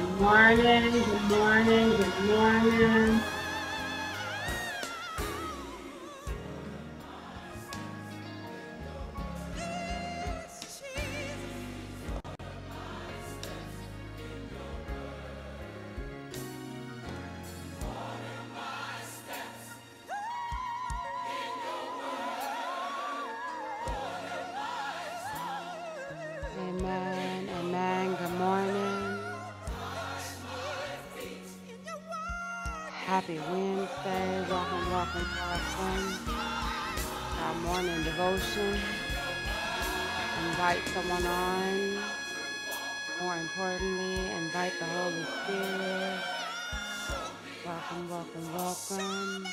Good morning, good morning, good morning. Amen, amen. Good morning. Happy Wednesday. Welcome, welcome, welcome to our morning devotion. Invite someone on. More importantly, invite the Holy Spirit. Welcome, welcome, welcome.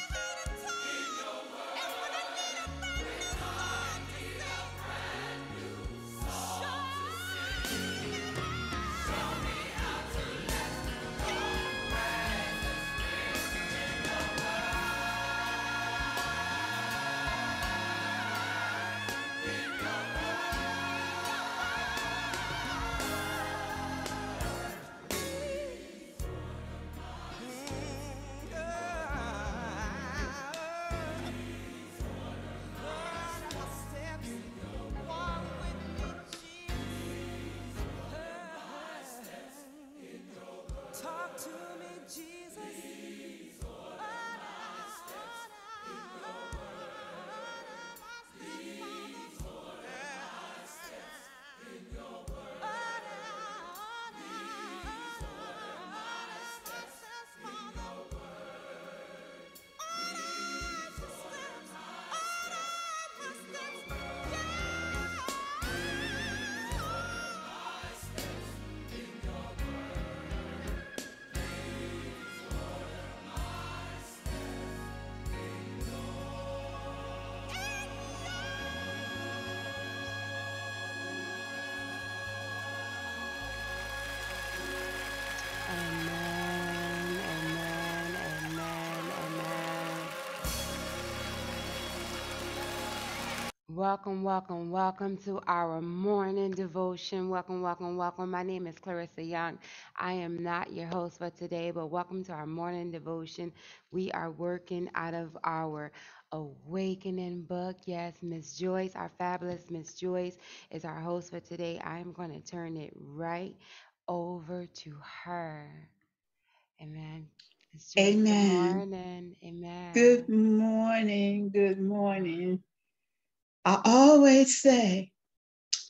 Talk to me, Jesus. Amen, amen, amen, amen. Welcome, welcome, welcome to our morning devotion. Welcome, welcome, welcome. My name is Clarissa Young. I am not your host for today, but welcome to our morning devotion. We are working out of our awakening book. Yes, Miss Joyce, our fabulous Miss Joyce, is our host for today. I am going to turn it right over to her. Amen. Miss Joyce, good Amen. morning. Amen. Good morning. Good morning. I always say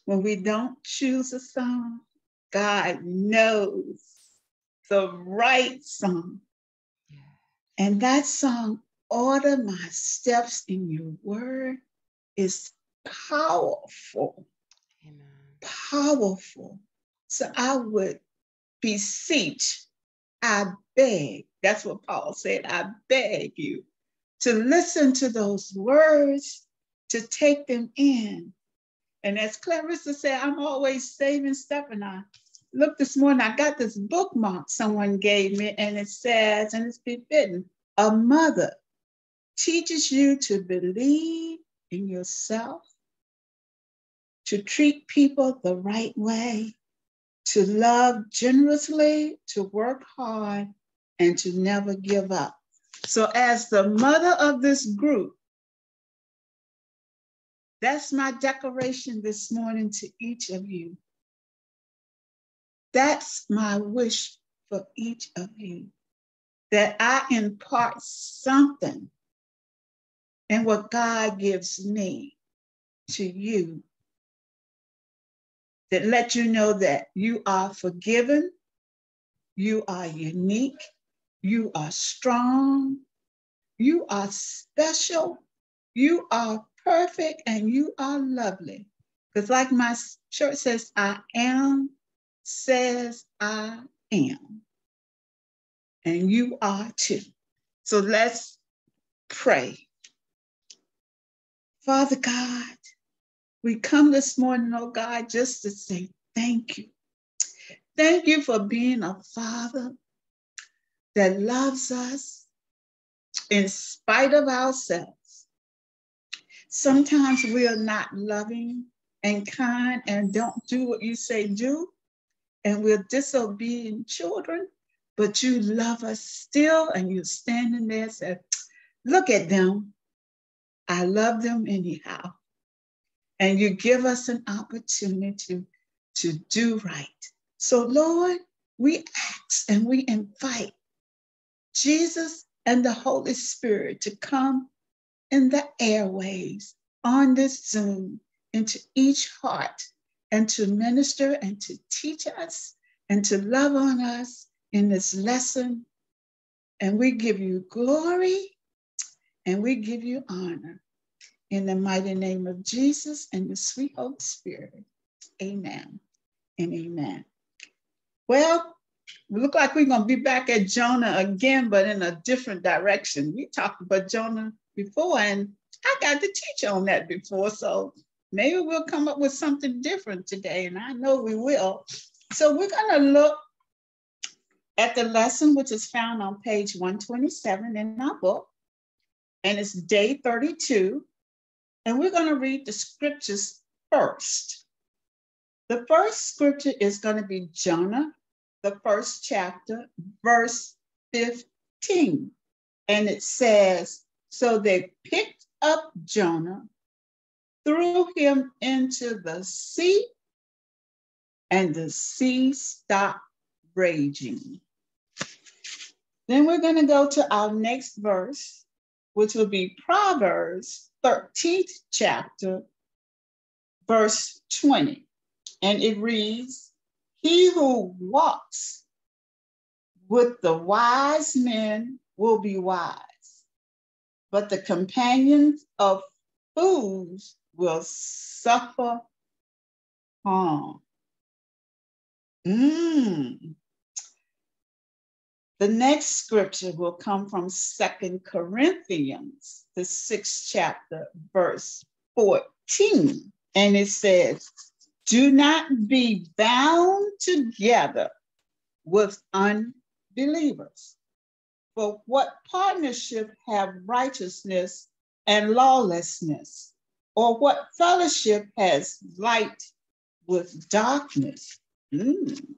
when we don't choose a song, God knows the right song. Yeah. And that song, Order My Steps in Your Word, is powerful, Amen. powerful. So I would beseech, I beg, that's what Paul said, I beg you to listen to those words, to take them in. And as Clarissa said, I'm always saving stuff. And I looked this morning, I got this bookmark someone gave me, and it says, and it's befitting, a mother teaches you to believe in yourself, to treat people the right way, to love generously, to work hard, and to never give up. So as the mother of this group, that's my declaration this morning to each of you. That's my wish for each of you, that I impart something in what God gives me to you that let you know that you are forgiven, you are unique, you are strong, you are special, you are perfect, and you are lovely. Because like my church says, I am, says I am. And you are too. So let's pray. Father God, we come this morning, oh God, just to say thank you. Thank you for being a father that loves us in spite of ourselves. Sometimes we are not loving and kind and don't do what you say do. and we're disobedient children, but you love us still, and you're standing there and say, look at them. I love them anyhow. And you give us an opportunity to do right. So, Lord, we ask and we invite Jesus and the Holy Spirit to come in the airways on this Zoom into each heart and to minister and to teach us and to love on us in this lesson. And we give you glory and we give you honor in the mighty name of Jesus and the sweet Holy Spirit. Amen and amen. Well, we look like we're going to be back at Jonah again, but in a different direction. We talked about Jonah before, and I got to teach on that before, so maybe we'll come up with something different today, and I know we will. So we're going to look at the lesson, which is found on page 127 in our book, and it's day 32, and we're going to read the scriptures first. The first scripture is going to be Jonah, the first chapter, verse 15. And it says, so they picked up Jonah, threw him into the sea, and the sea stopped raging. Then we're going to go to our next verse, which will be Proverbs 13th chapter, verse 20. And it reads, he who walks with the wise men will be wise, but the companions of fools will suffer harm. The next scripture will come from 2 Corinthians, the 6th chapter, verse 14. And it says, do not be bound together with unbelievers. For what partnership have righteousness and lawlessness? Or what fellowship has light with darkness? And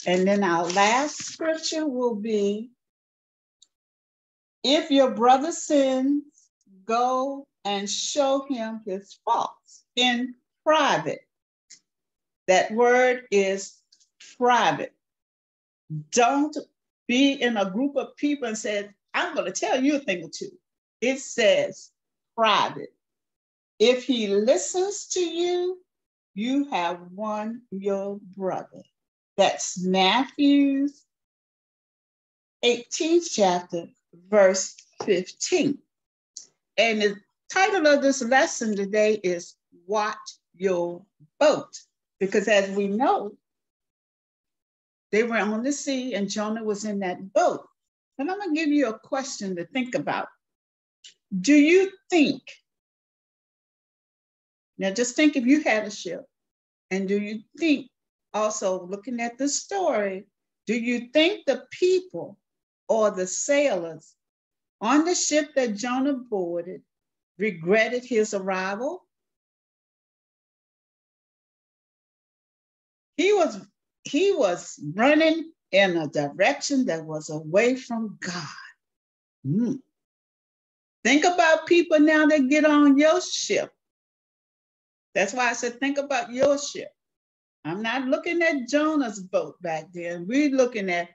then our last scripture will be, if your brother sins, go and show him his faults in private. That word is private. Don't be in a group of people and say, I'm going to tell you a thing or two. It says private. If he listens to you, you have won your brother. That's Matthew 18th chapter, verse 15. And the title of this lesson today is Watch Your Boat. Because as we know, they were on the sea and Jonah was in that boat. And I'm going to give you a question to think about. Do you think, now just think if you had a ship, and do you think, also looking at the story, do you think the people or the sailors on the ship that Jonah boarded regretted his arrival? He was running in a direction that was away from God. Think about people now that get on your ship. That's why I said, think about your ship. I'm not looking at Jonah's boat back there. We're looking at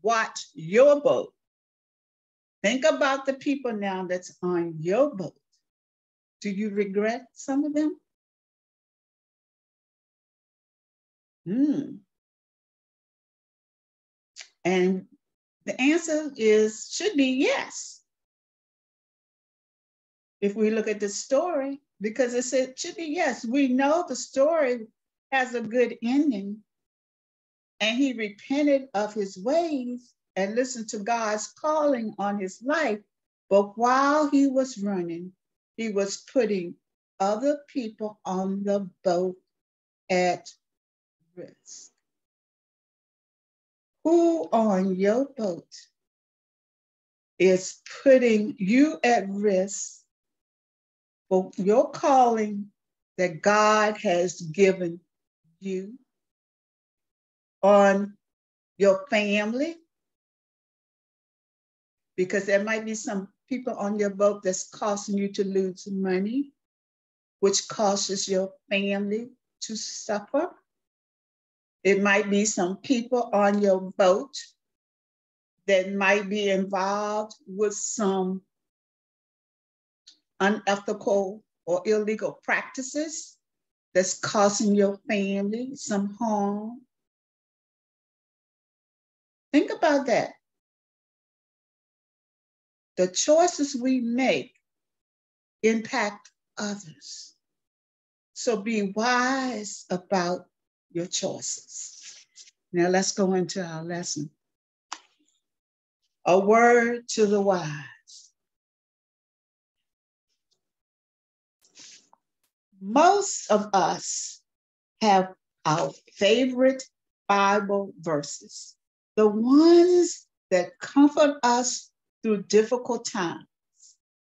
watch your boat. Think about the people now that's on your boat. Do you regret some of them? And the answer should be yes. If we look at the story, because it should be yes. We know the story has a good ending, and he repented of his ways and listened to God's calling on his life. But while he was running, he was putting other people on the boat at risk. Who on your boat is putting you at risk for your calling that God has given you? on your family, because there might be some people on your boat that's causing you to lose money, which causes your family to suffer. It might be some people on your boat that might be involved with some unethical or illegal practices that's causing your family some harm. Think about that. The choices we make impact others. So be wise about your choices. Now let's go into our lesson. A word to the wise. Most of us have our favorite Bible verses, the ones that comfort us through difficult times,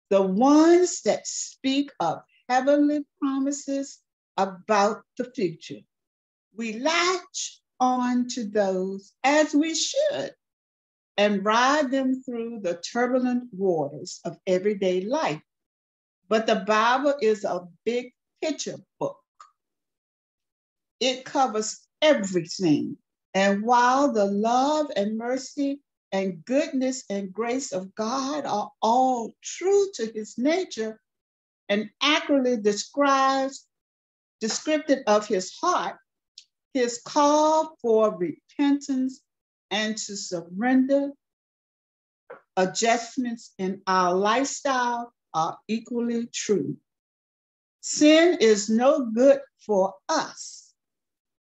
the ones that speak of heavenly promises about the future. We latch on to those as we should and ride them through the turbulent waters of everyday life. But the Bible is a big picture book. It covers everything. And while the love and mercy and goodness and grace of God are all true to his nature and accurately descriptive of his heart, his call for repentance and to surrender adjustments in our lifestyle are equally true. Sin is no good for us,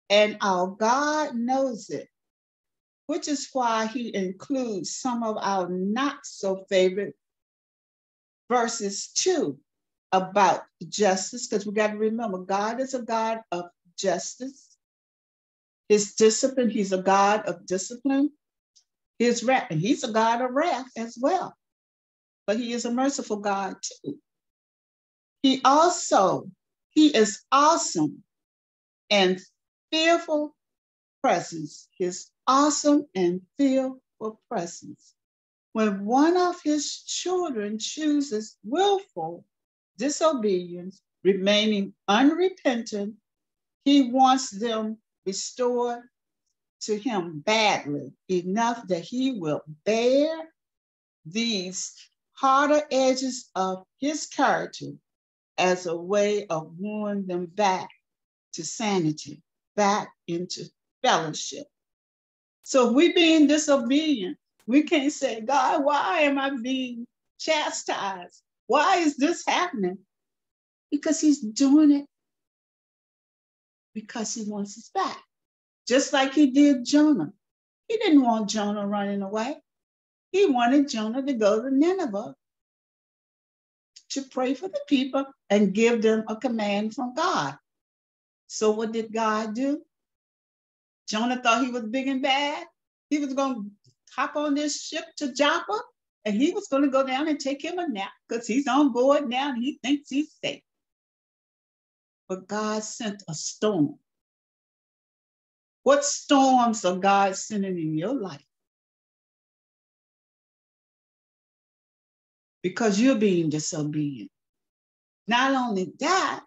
and our God knows it, which is why he includes some of our not so favorite verses too about justice, because we got to remember God is a God of justice. His discipline, he's a God of discipline. His wrath, and he's a God of wrath as well, but he is a merciful God too. He is awesome and fearful presence, his awesome and fearful presence. When one of his children chooses willful disobedience, remaining unrepentant, he wants them restored to him badly, enough that he will bear these harder edges of his character as a way of wooing them back to sanity, back into fellowship. So if we being disobedient, we can't say, God, why am I being chastised? Why is this happening? Because he's doing it because he wants us back. Just like he did Jonah. He didn't want Jonah running away. He wanted Jonah to go to Nineveh to pray for the people and give them a command from God. So what did God do? Jonah thought he was big and bad. He was going to hop on this ship to Joppa, and he was going to go down and take him a nap because he's on board now and he thinks he's safe. But God sent a storm. What storms are God sending in your life? Because you're being disobedient. Not only that,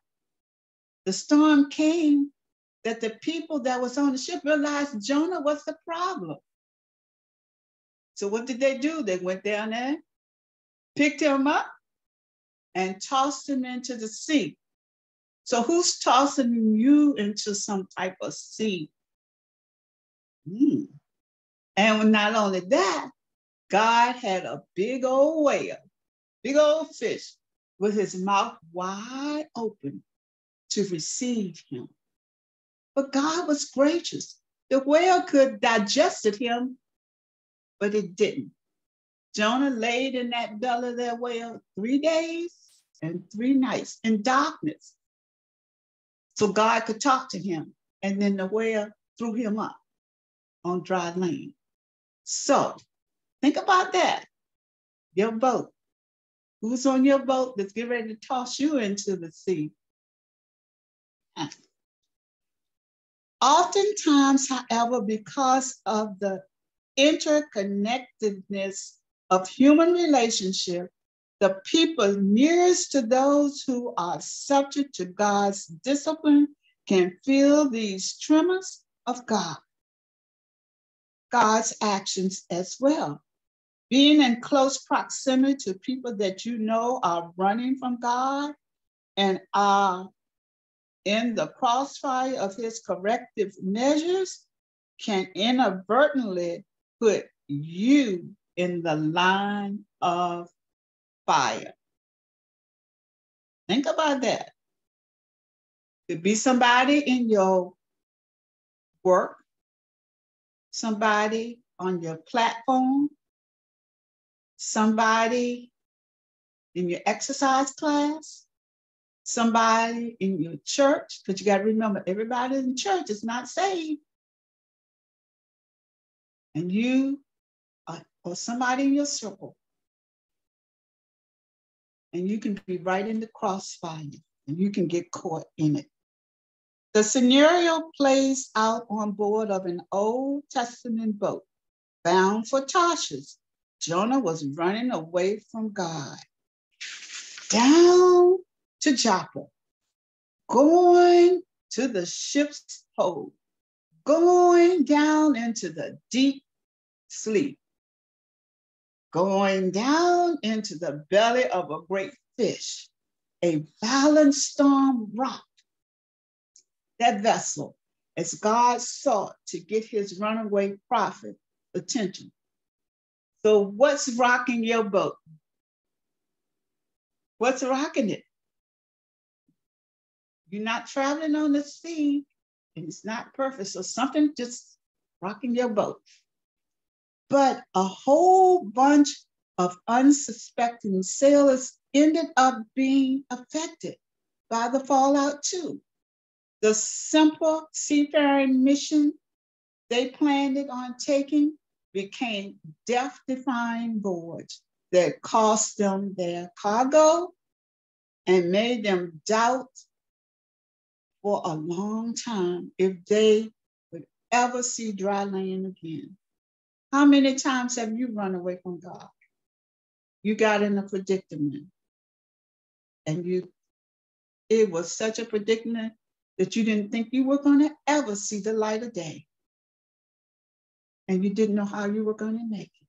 the storm came that the people that was on the ship realized Jonah was the problem. So what did they do? They went down there, picked him up, and tossed him into the sea. So who's tossing you into some type of sea? And not only that, God had a big old whale, big old fish with his mouth wide open to receive him. But God was gracious. The whale could digested him, but it didn't. Jonah laid in that belly of that whale 3 days and 3 nights in darkness. So God could talk to him. And then the whale threw him up on dry land. So think about that. Your boat. Who's on your boat that's getting ready to toss you into the sea? Oftentimes, however, because of the interconnectedness of human relationship, the people nearest to those who are subject to God's discipline can feel these tremors of God's actions as well. Being in close proximity to people that you know are running from God and are in the crossfire of his corrective measures can inadvertently put you in the line of fire. Think about that. Could be somebody in your work, somebody on your platform, somebody in your exercise class, somebody in your church, because you got to remember, everybody in church is not saved. And you or somebody in your circle, and you can be right in the crossfire, and you can get caught in it. The scenario plays out on board of an Old Testament boat bound for Tarshish. Jonah was running away from God, down to Joppa, going to the ship's hold, going down into the deep sleep, going down into the belly of a great fish. A violent storm rocked that vessel as God sought to get his runaway prophet attention. So what's rocking your boat? What's rocking it? You're not traveling on the sea, and it's not perfect. So something just rocking your boat. But a whole bunch of unsuspecting sailors ended up being affected by the fallout too. The simple seafaring mission they planned on taking became death-defying voyages that cost them their cargo and made them doubt for a long time if they would ever see dry land again. How many times have you run away from God? You got in a predicament, and it was such a predicament that you didn't think you were going to ever see the light of day. And you didn't know how you were going to make it.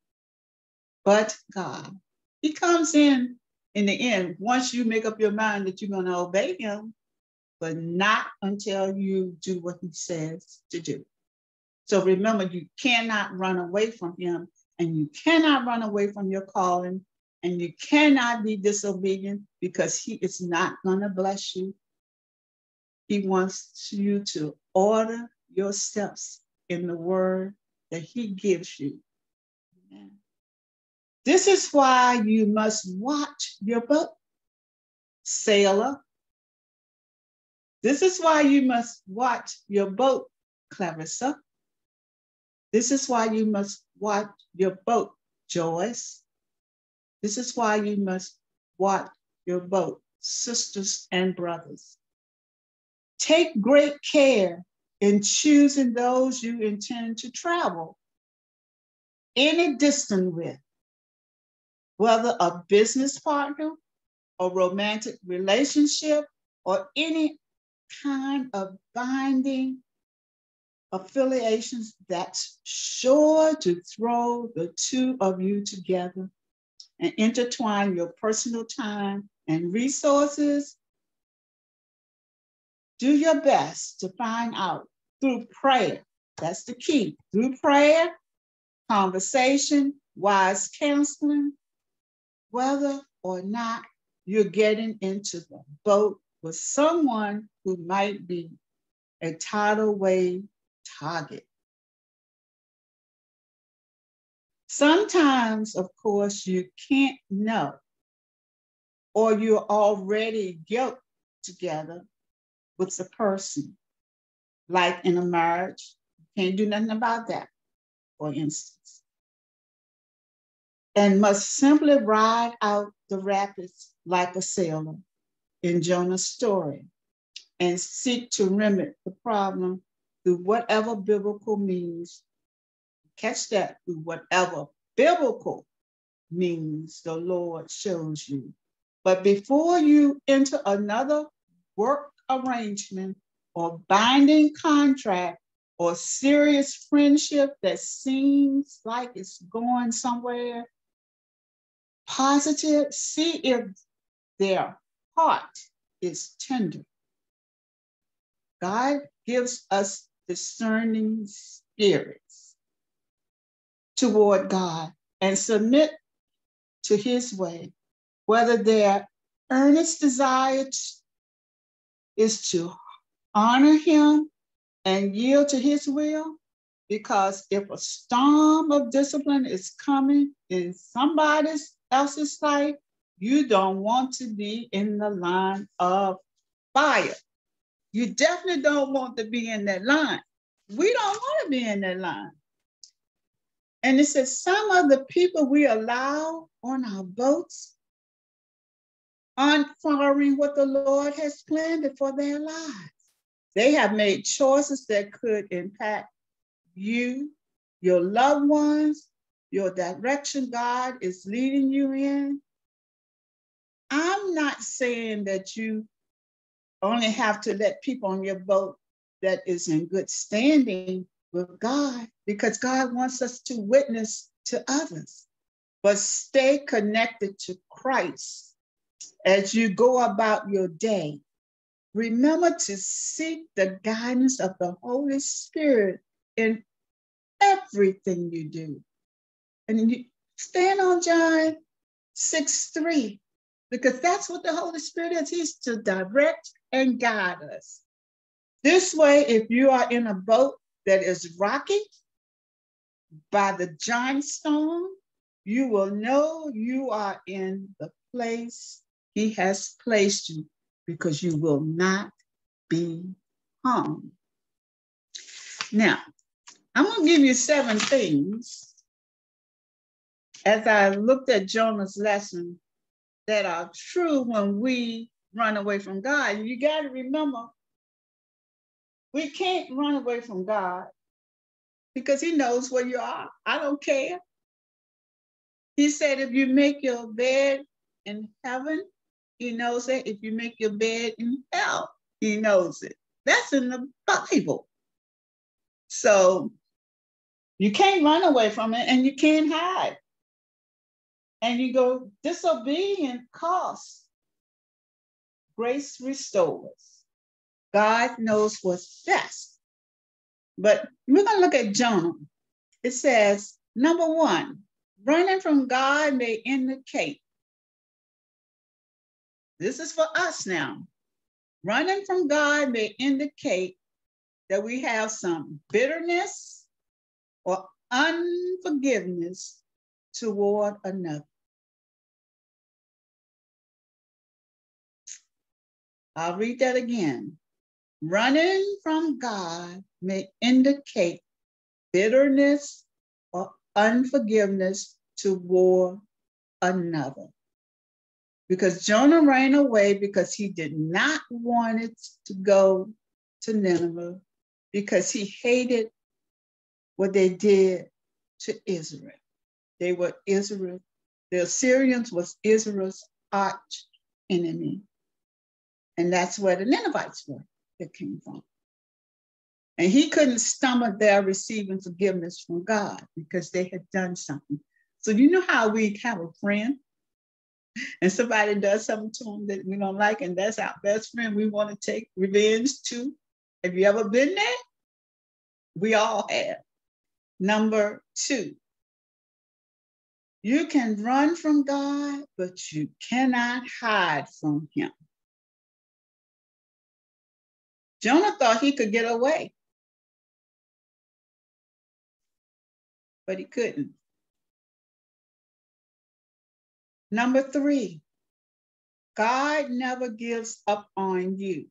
But God, he comes in the end, once you make up your mind that you're going to obey him, but not until you do what he says to do. So remember, you cannot run away from him, and you cannot run away from your calling, and you cannot be disobedient, because he is not going to bless you. He wants you to order your steps in the word that he gives you. Amen. This is why you must watch your boat, sailor. This is why you must watch your boat, Clarissa. This is why you must watch your boat, Joyce. This is why you must watch your boat, sisters and brothers. Take great care in choosing those you intend to travel any distance with, whether a business partner, a romantic relationship, or any kind of binding affiliations that's sure to throw the two of you together and intertwine your personal time and resources. Do your best to find out through prayer. That's the key. Through prayer, conversation, wise counseling, whether or not you're getting into the boat with someone who might be a tidal wave target. Sometimes, of course, you can't know, or you're already guilt together with the person, like in a marriage. You can't do nothing about that, for instance. And must simply ride out the rapids like a sailor in Jonah's story and seek to remedy the problem through whatever biblical means. Catch that, through whatever biblical means the Lord shows you. But before you enter another work arrangement or binding contract or serious friendship that seems like it's going somewhere positive, see if their heart is tender. God gives us discerning spirits toward God and submit to his way, whether their earnest desire is to honor him and yield to his will. Because if a storm of discipline is coming in somebody else's life, you don't want to be in the line of fire. You definitely don't want to be in that line. We don't want to be in that line. And it says some of the people we allow on our boats aren't following what the Lord has planned for their lives. They have made choices that could impact you, your loved ones, your direction God is leading you in. I'm not saying that you only have to let people on your boat that is in good standing with God, because God wants us to witness to others. But stay connected to Christ as you go about your day. Remember to seek the guidance of the Holy Spirit in everything you do. And you stand on John 6:3, because that's what the Holy Spirit is. He's to direct and guide us. This way, if you are in a boat that is rocking by the giant storm, you will know you are in the place he has placed you, because you will not be harmed. Now, I'm going to give you 7 things as I looked at Jonah's lesson that are true when we run away from God. You got to remember, we can't run away from God because he knows where you are. I don't care. He said, if you make your bed in heaven, he knows it. If you make your bed in hell, he knows it. That's in the Bible. So you can't run away from it and you can't hide. And you go, disobedient costs. Grace restores. God knows what's best. But we're going to look at Jonah. It says, number 1, running from God may indicate. This is for us now. Running from God may indicate that we have some bitterness or unforgiveness toward another. I'll read that again. Running from God may indicate bitterness or unforgiveness toward another. Because Jonah ran away because he did not want it to go to Nineveh, because he hated what they did to Israel. They were Israel. The Assyrians was Israel's arch enemy. And that's where the Ninevites were that came from. And he couldn't stomach their receiving forgiveness from God because they had done something. So you know how we have a friend and somebody does something to them that we don't like, and that's our best friend we want to take revenge to? Have you ever been there? We all have. Number 2, you can run from God, but you cannot hide from him. Jonah thought he could get away, but he couldn't. Number 3, God never gives up on you.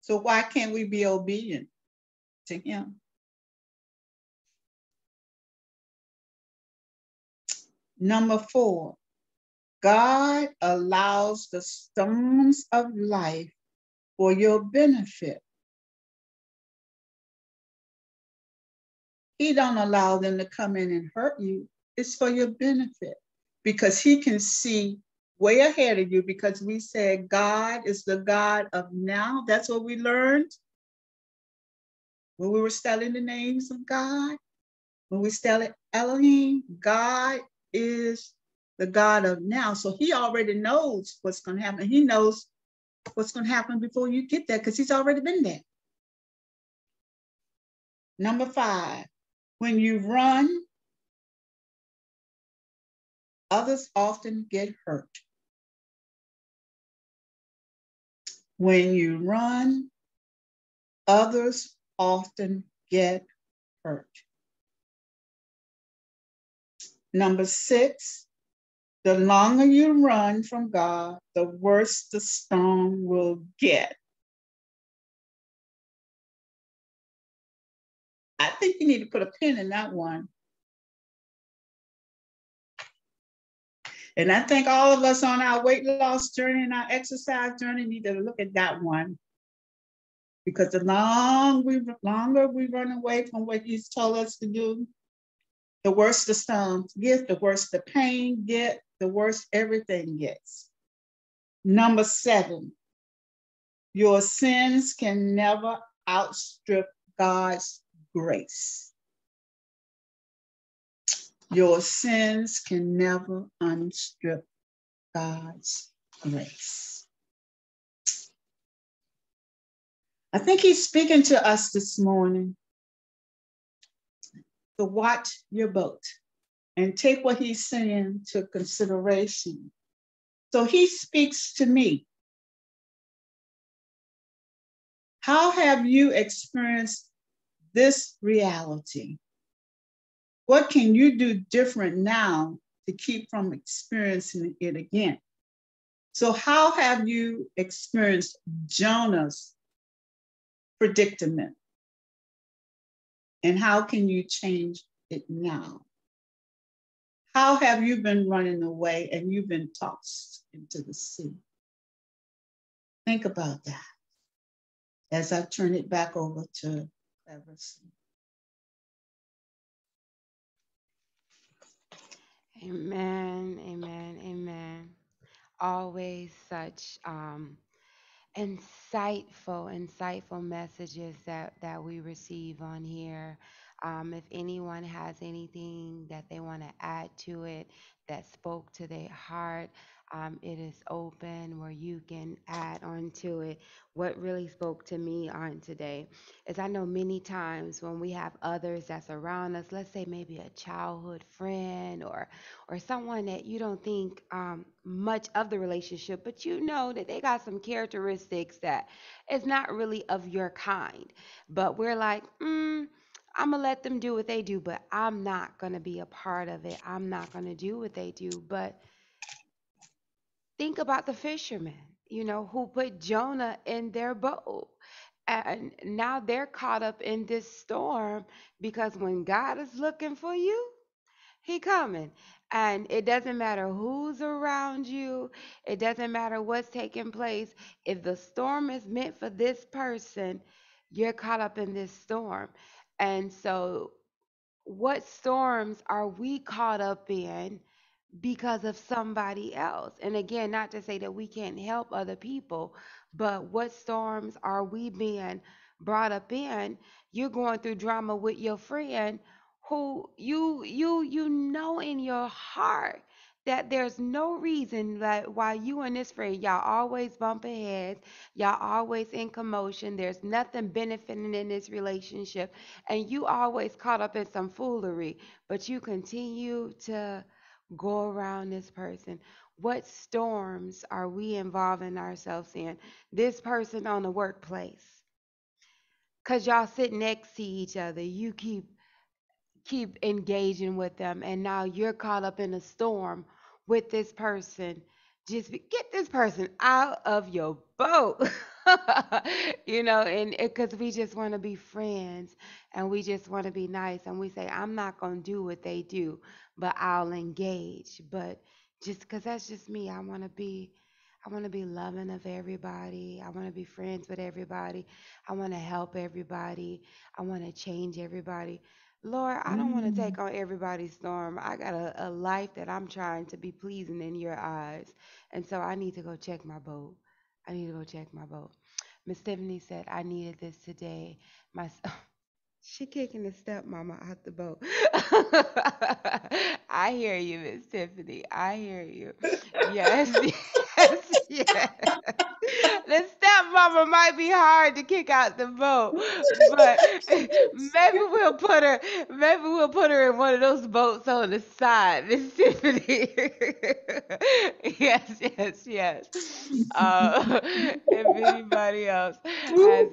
So why can't we be obedient to him? Number 4, God allows the storms of life for your benefit. He don't allow them to come in and hurt you. It's for your benefit because he can see way ahead of you because we said God is the God of now. That's what we learned when we were studying the names of God. When we studied Elohim, God is the God of now. So he already knows what's going to happen. He knows what's going to happen before you get there because he's already been there. Number 5, when you run, others often get hurt. When you run, others often get hurt. Number 6, the longer you run from God, the worse the storm will get. I think you need to put a pin in that one. And I think all of us on our weight loss journey and our exercise journey need to look at that one. Because the longer we run away from what he's told us to do, the worse the storms get, the worse the pain get, the worse everything gets. Number 7, your sins can never outstrip God's grace. Your sins can never outstrip God's grace. I think he's speaking to us this morning to watch your boat and take what he's saying to consideration. So he speaks to me. How have you experienced this reality? What can you do different now to keep from experiencing it again? So how have you experienced Jonah's predicament? And how can you change it now? How have you been running away and you've been tossed into the sea? Think about that as I turn it back over to Cleverson. Amen, amen, amen. Always such insightful messages that we receive on here. If anyone has anything that they want to add to it that spoke to their heart, it is open where you can add on to it. What really spoke to me on today is I know many times when we have others that's around us, let's say maybe a childhood friend or someone that you don't think much of the relationship, but you know that they got some characteristics that is not really of your kind. But we're like, I'm gonna let them do what they do, but I'm not gonna be a part of it. I'm not gonna do what they do. But think about the fishermen, who put Jonah in their boat. And now they're caught up in this storm because when God is looking for you, he coming. And it doesn't matter who's around you. It doesn't matter what's taking place. If the storm is meant for this person, you're caught up in this storm. And so what storms are we caught up in because of somebody else? And again, not to say that we can't help other people, but what storms are we being brought up in? You're going through drama with your friend who you know in your heart that there's no reason that why you and this friend y'all always bumping heads, y'all always in commotion, there's nothing benefiting in this relationship, and you always caught up in some foolery, but you continue to go around this person. What storms are we involving ourselves in? This person on the workplace. Cause y'all sit next to each other. You keep engaging with them, and now you're caught up in a storm with this person. Get this person out of your boat. And because we just want to be friends and we just want to be nice, and we say I'm not going to do what they do, but I'll engage. But just because that's just me, I want to be loving of everybody. I want to be friends with everybody. I want to help everybody. I want to change everybody. Lord, I don't want to Mm. take on everybody's storm. I got a life that I'm trying to be pleasing in your eyes. And so I need to go check my boat. I need to go check my boat. Miss Tiffany said, I needed this today. My She kicking the stepmama out the boat. I hear you, Miss Tiffany. I hear you. Yes, yes, yes. The stepmama might be hard to kick out the boat, but maybe we'll put her in one of those boats on the side, Miss Tiffany. Yes, yes, yes. If anybody else has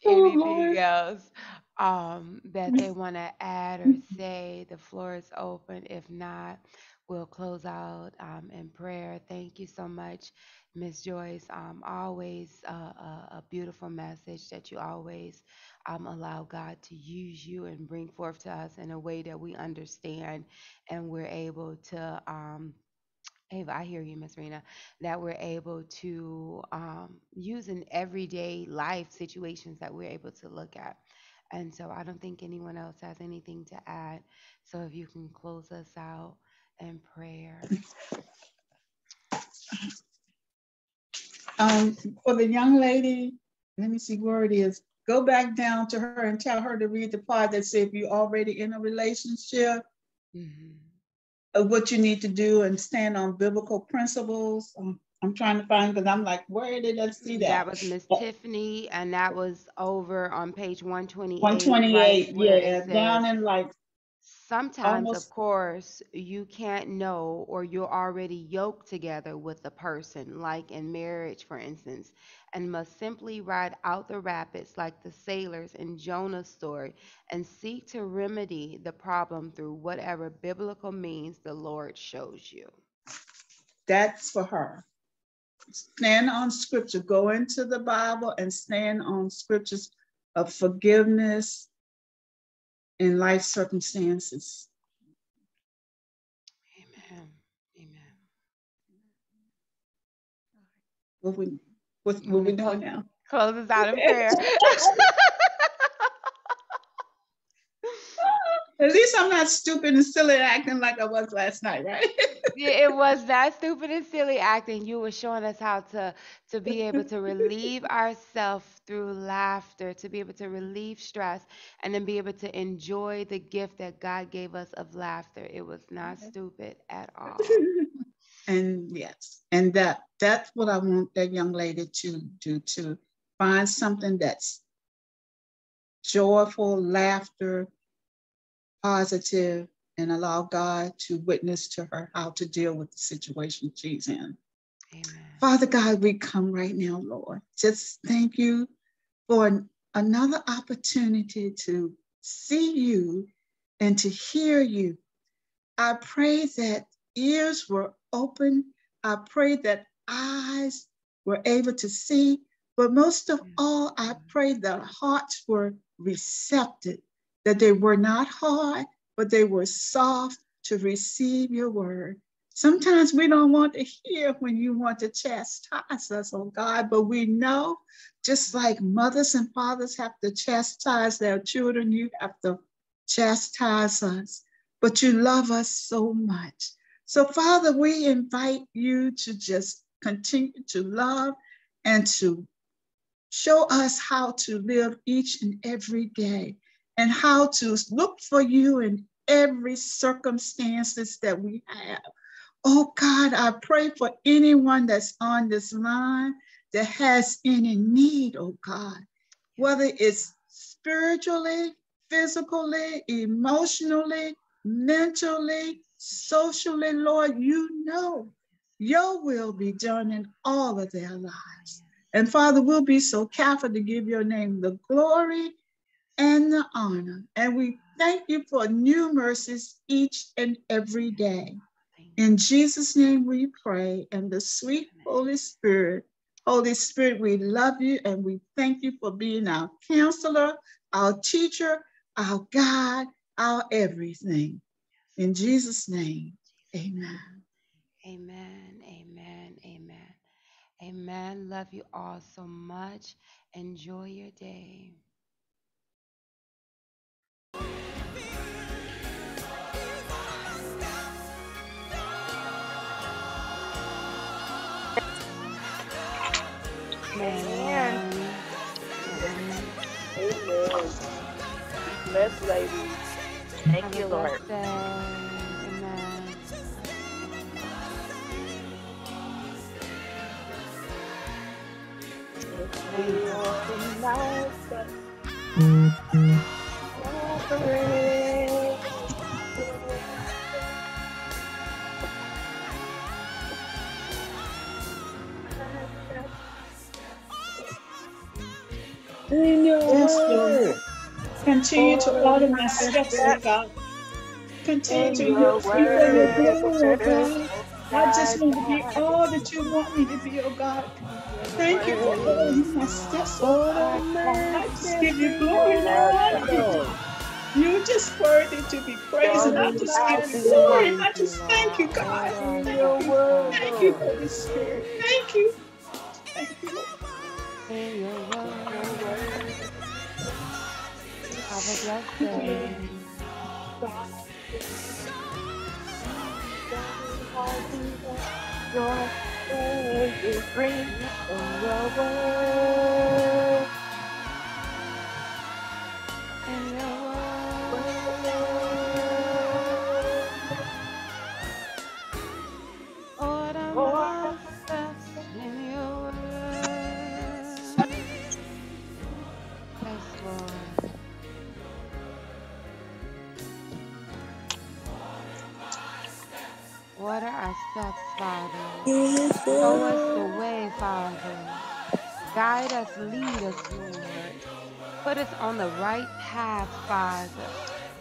Oh, anything Lord. else that they want to add or say, the floor is open. If not, we'll close out in prayer. Thank you so much, Miss Joyce. Always a beautiful message that you always allow God to use you and bring forth to us in a way that we understand and we're able to. Ava, I hear you, Miss Rena, that we're able to use in everyday life situations that we're able to look at. And so I don't think anyone else has anything to add. So if you can close us out in prayer. Um, for the young lady, let me see where it is. Go back down to her and tell her to read the part that says if you're already in a relationship, Hmm. what you need to do and stand on biblical principles. I'm trying to find because I'm like, where did I see That that? was Miss Tiffany, and that was over on page 128, right 128, where it yeah, down says, in like sometimes, of almost course, you can't know or you're already yoked together with a person, like in marriage, for instance, and must simply ride out the rapids like the sailors in Jonah's story and seek to remedy the problem through whatever biblical means the Lord shows you. that's for her. Stand on scripture. Go into the Bible and stand on scriptures of forgiveness in life circumstances. Amen. Amen. What we what, You what want we to doing now? close us out in prayer? At least I'm not stupid and silly acting like I was last night, right? Yeah, it was that stupid and silly acting. You were showing us how to be able to relieve ourselves through laughter, to be able to relieve stress, and then be able to enjoy the gift that God gave us of laughter. It was not stupid at all. And yes, and that's what I want that young lady to do, to find something that's joyful, laughter, positive, and allow God to witness to her how to deal with the situation she's in. Amen. Father God, we come right now, Lord. Just thank you for another opportunity to see you and to hear you. I pray that ears were open. I pray that eyes were able to see. But most of all, I pray that hearts were receptive, that they were not hard, but they were soft to receive your word. Sometimes we don't want to hear when you want to chastise us, oh God, but we know just like mothers and fathers have to chastise their children, you have to chastise us, but you love us so much. So, Father, we invite you to just continue to love and to show us how to live each and every day and how to look for you in every circumstances that we have. Oh God, I pray for anyone that's on this line that has any need, oh God, whether it's spiritually, physically, emotionally, mentally, socially, Lord, you know your will be done in all of their lives. And Father, we'll be so careful to give your name the glory and the honor. And we thank you for new mercies each and every day. In Jesus' name we pray, and the sweet Holy Spirit. Holy Spirit, we love you and we thank you for being our counselor, our teacher, our God, our everything. In Jesus' name, amen. Amen. Amen. Amen. Amen. Love you all so much. Enjoy your day. Amen. Amen. Amen. Amen. Be blessed, ladies. Thank Have a you, Lord. blessed day. Amen. If Thank we you, order God. my steps, offering, in your Yes, Lord. word. Continue to Order order my my steps, oh steps God. Continue in to your use me for your word. glory, oh God. I just Guide want to be my all that you want me to be, oh God. Thank you for way. Thank ordering my you, steps, Lord. oh Order God. my I just steps give you in glory your and I honor you. word. You're just worthy to be praised, and I Order just give my you glory, and steps Thank I you, just thank you, Lord. God. Order our in Thank your steps, you. word, Thank you, Lord. Father. Holy Spirit. Thank you. Thank you, Lord. In your In your word. word. Have a blessed Please day. guide me how to walk. Your word is free. In your word. In your Word. word. Order Order my my steps steps. in your word. Yes, Lord. Order our steps, Father. Yes, Show us the Lord. way, Father. Guide us, lead us, Lord. Put us on the right path, Father.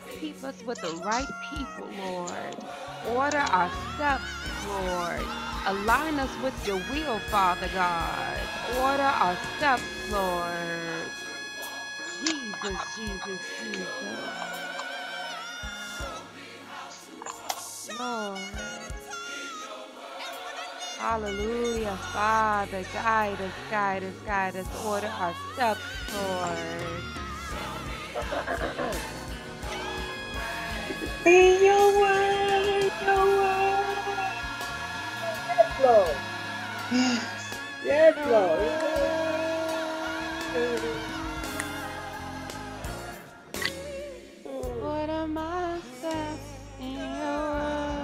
Keep us with the right people, Lord. Order our steps, Lord. Align us with your will, Father God. Order our steps, Lord. Jesus, Jesus, Jesus. Lord. Hallelujah, Father. Guide us, guide us, guide us. Order our steps, Lord. In your word, your word. Yes, Lord. Yes. Yes, Your Lord. In your word. word. Mm. Order my steps in your word.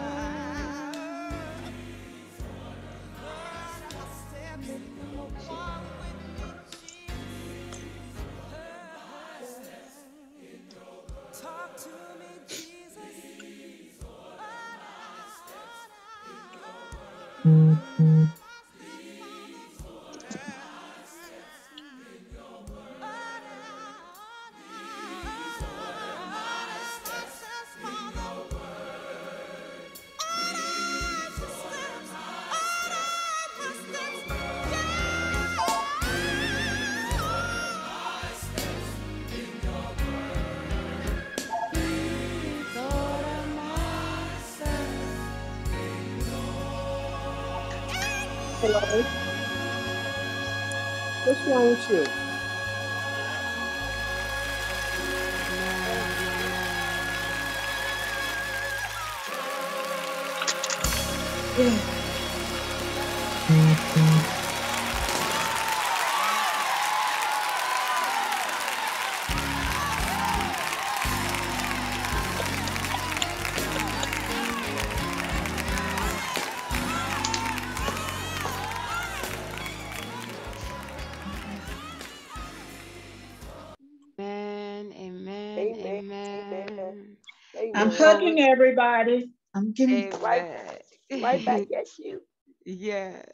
Talk to me, Jesus. Please order my steps. Hello. What's wrong with you? Amen, amen. Yes. Amen, amen, Amen. Amen. amen. I'm Amen. hugging Devotion. everybody. I'm giving Right, Amen. right back at you. Yes.